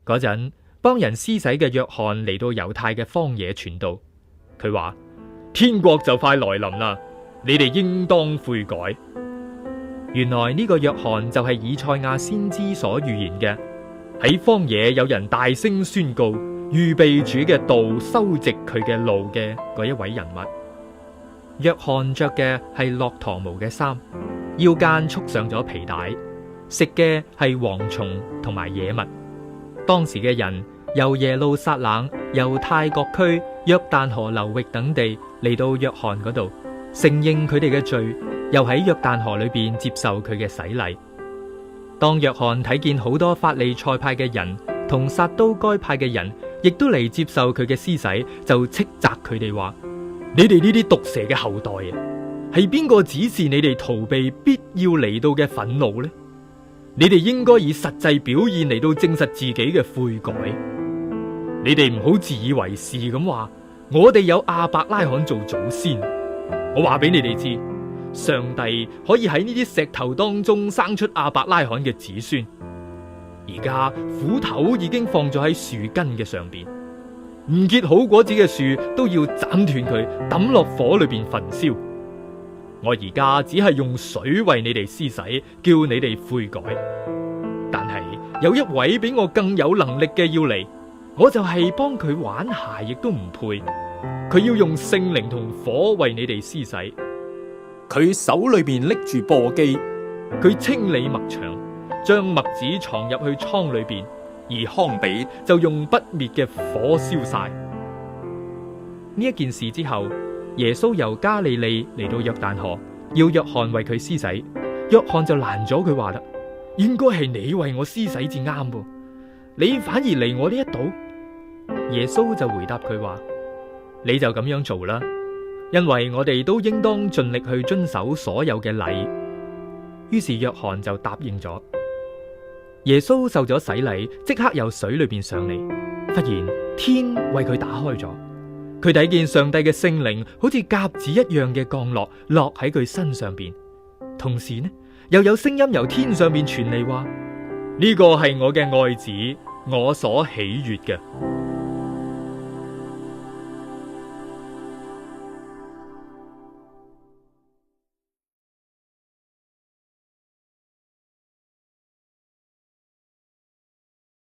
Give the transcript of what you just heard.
嗰陣，幫人施洗嘅約翰嚟到猶太嘅荒野傳道，佢話：天國就快來臨啦，你哋應當悔改。原來呢個約翰就係以賽亞先知所預言嘅，喺荒野有人大聲宣告，預備主嘅道，修直佢嘅路嘅嗰一位人物。約翰着嘅係駱駝毛嘅衫，腰間束上咗皮帶，食嘅係蝗蟲同埋野物。當時嘅人由耶路撒冷、猶太各區、約旦河流域等地嚟到約翰嗰度，承認佢哋嘅罪，又喺約旦河裏邊接受佢嘅洗禮。當約翰睇見好多法利賽派嘅人同撒都該派嘅人，亦都嚟接受佢嘅施洗，就斥責佢哋話：你哋呢啲毒蛇嘅後代啊，係邊個指示你哋逃避必要嚟到嘅憤怒呢？你哋應該以實際表現嚟到證實自己嘅悔改。你哋唔好自以為是咁話，我哋有亞伯拉罕做祖先。我話俾你哋知，上帝可以喺呢啲石頭當中生出亞伯拉罕嘅子孫。而家斧頭已經放咗喺樹根嘅上邊，唔結好果子嘅樹都要斬斷佢，抌落火裏邊焚燒。我而家只係用水為你哋施洗，叫你哋悔改。但係有一位比我更有能力嘅要嚟，我就係幫佢挽鞋亦都唔配。佢要用聖靈同火為你哋施洗。佢手裏邊拎住簸箕，佢清理麥場，將麥子藏入去倉裏邊，而糠秕就用不滅嘅火燒晒。呢一件事之後，耶穌由加利利嚟到約旦河，要約翰為佢施洗。約翰就攔咗佢話啦：應該係你為我施洗至啱噃，你反而嚟我呢一度。耶穌就回答佢話：你就咁樣做啦，因為我哋都應當盡力去遵守所有嘅禮。於是約翰就答應咗。耶穌受咗洗禮，即刻由水裏邊上嚟，忽然天為佢打開咗。佢睇見上帝嘅聖靈好似鴿子一樣嘅降落，落喺佢身上邊。同時呢，又有聲音由天上邊傳嚟話：呢個係我嘅愛子，我所喜悅嘅。